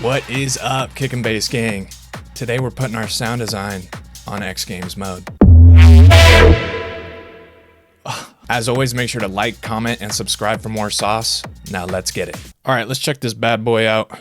What is up, Kick and Bass gang? Today we're putting our sound design on X Games mode. As always, make sure to like, comment, and subscribe for more sauce. Now let's get it. All right, let's check this bad boy out.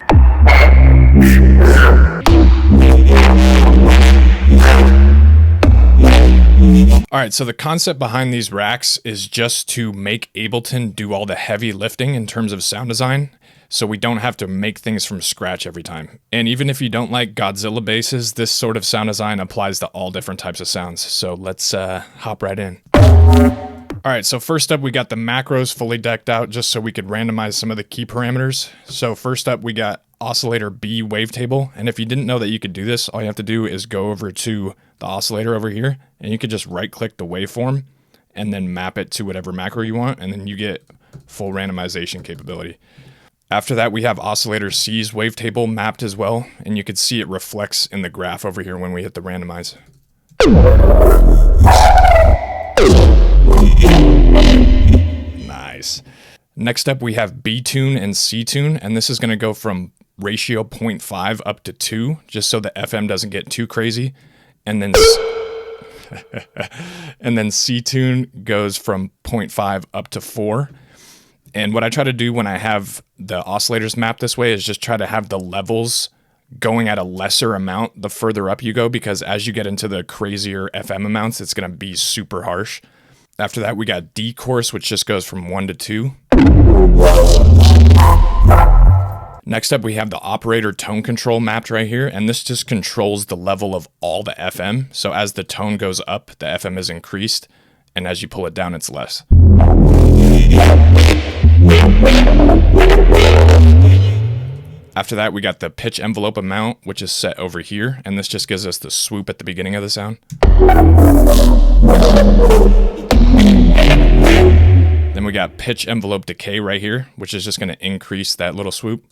All right, so the concept behind these racks is just to make Ableton do all the heavy lifting in terms of sound design, so we don't have to make things from scratch every time. And even if you don't like Godzilla basses, this sort of sound design applies to all different types of sounds. So let's hop right in. All right, so first up, we got the macros fully decked out just so we could randomize some of the key parameters. So first up, we got oscillator B wavetable. And if you didn't know that you could do this, all you have to do is go over to the oscillator over here, and you could just right click the waveform and then map it to whatever macro you want, and then you get full randomization capability. After that, we have oscillator C's wavetable mapped as well, and you can see it reflects in the graph over here when we hit the randomize. Nice. Next up, we have B tune and C tune, and this is going to go from ratio 0.5 up to 2, just so the FM doesn't get too crazy. And then and then C tune goes from 0.5 up to 4. And what I try to do when I have the oscillators mapped this way is just try to have the levels going at a lesser amount the further up you go, because as you get into the crazier FM amounts, it's going to be super harsh. After that, we got D course, which just goes from 1 to 2. Next up, we have the operator tone control mapped right here, and this just controls the level of all the FM. So as the tone goes up, the FM is increased, and as you pull it down, it's less. After that, we got the pitch envelope amount, which is set over here, and this just gives us the swoop at the beginning of the sound. Then we got pitch envelope decay right here, which is just going to increase that little swoop.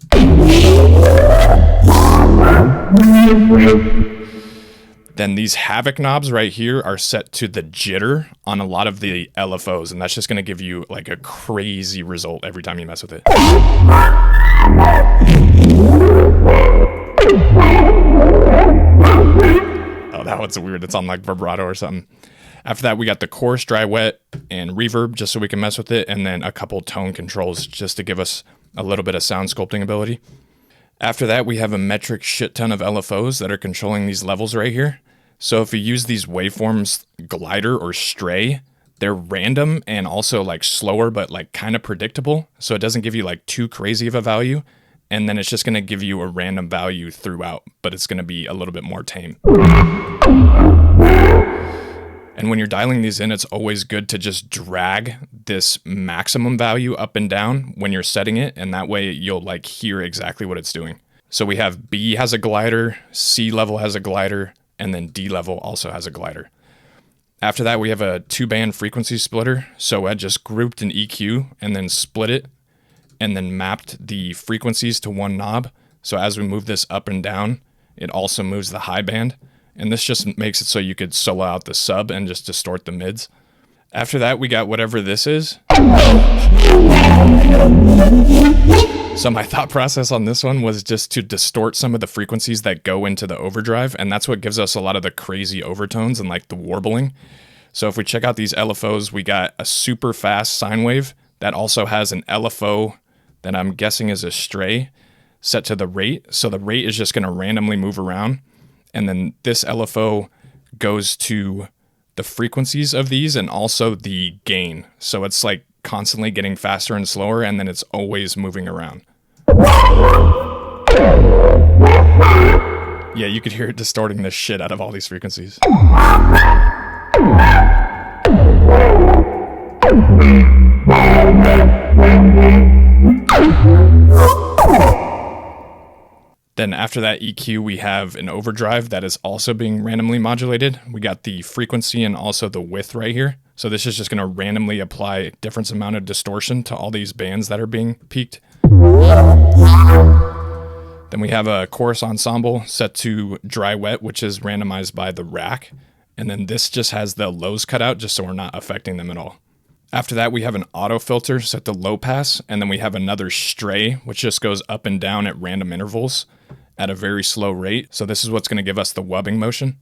Then these havoc knobs right here are set to the jitter on a lot of the LFOs, and that's just going to give you like a crazy result every time you mess with it. Oh, that one's weird. It's on like vibrato or something. After that, we got the coarse, dry, wet, and reverb just so we can mess with it, and then a couple tone controls just to give us a little bit of sound sculpting ability. After that, we have a metric shit ton of LFOs that are controlling these levels right here. So if you use these waveforms glider or stray, they're random and also like slower but like kind of predictable. So it doesn't give you like too crazy of a value. And then it's just going to give you a random value throughout, but it's going to be a little bit more tame. And when you're dialing these in, it's always good to just drag this maximum value up and down when you're setting it, and that way you'll like hear exactly what it's doing. So we have B has a glider, C level has a glider, and then D level also has a glider. After that, we have a 2-band frequency splitter. So I just grouped an EQ and then split it and then mapped the frequencies to one knob. So as we move this up and down, it also moves the high band. And this just makes it so you could solo out the sub and just distort the mids. After that, we got whatever this is. So my thought process on this one was just to distort some of the frequencies that go into the overdrive, and that's what gives us a lot of the crazy overtones and like the warbling. So if we check out these LFOs, we got a super fast sine wave that also has an LFO that I'm guessing is a stray set to the rate. So the rate is just going to randomly move around. And then this LFO goes to the frequencies of these and also the gain. So it's like constantly getting faster and slower, and then it's always moving around. Yeah, you could hear it distorting the shit out of all these frequencies. Then after that EQ, we have an overdrive that is also being randomly modulated. We got the frequency and also the width right here. So this is just going to randomly apply a different amount of distortion to all these bands that are being peaked. Then we have a chorus ensemble set to dry wet, which is randomized by the rack. And then this just has the lows cut out just so we're not affecting them at all. After that, we have an auto filter set to low pass, and then we have another stray, which just goes up and down at random intervals. at a very slow rate. So this is what's going to give us the wubbing motion.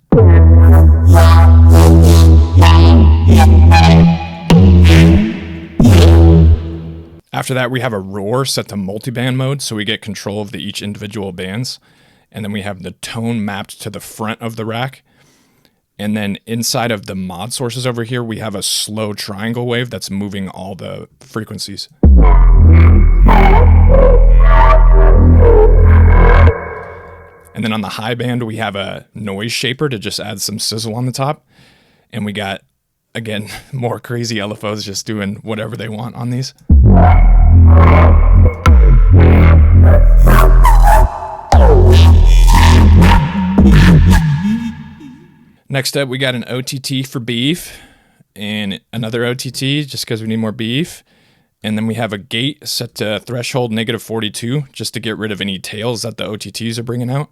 After that, we have a roar set to multiband mode, so we get control of each individual bands. And then we have the tone mapped to the front of the rack. And then inside of the mod sources over here, we have a slow triangle wave that's moving all the frequencies. And then on the high band, we have a noise shaper to just add some sizzle on the top. And we got, again, more crazy LFOs just doing whatever they want on these. Next up, we got an OTT for beef and another OTT just because we need more beef. And then we have a gate set to threshold -42 just to get rid of any tails that the OTTs are bringing out.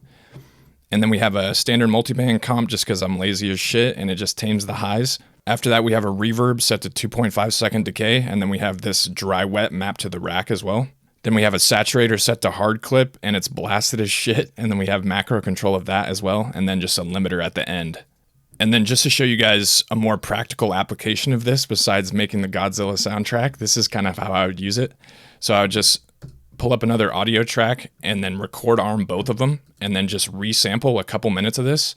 And then we have a standard multiband comp just because I'm lazy as shit and it just tames the highs. After that, we have a reverb set to 2.5 second decay. And then we have this dry wet mapped to the rack as well. Then we have a saturator set to hard clip and it's blasted as shit. And then we have macro control of that as well. And then just a limiter at the end. And then just to show you guys a more practical application of this, besides making the Godzilla soundtrack, this is kind of how I would use it. So I would just pull up another audio track and then record arm both of them and then just resample a couple minutes of this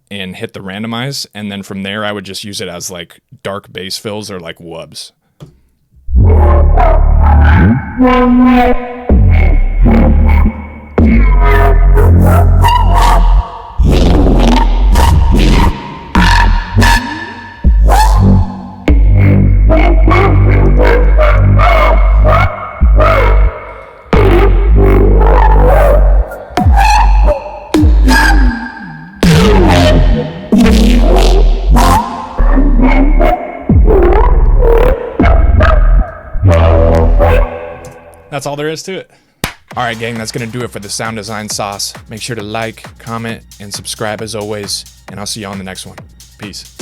and hit the randomize. And then from there, I would just use it as like dark bass fills or like wubs. That's all there is to it. All right, gang, that's going to do it for the sound design sauce. Make sure to like, comment, and subscribe as always, and I'll see you on the next one. Peace.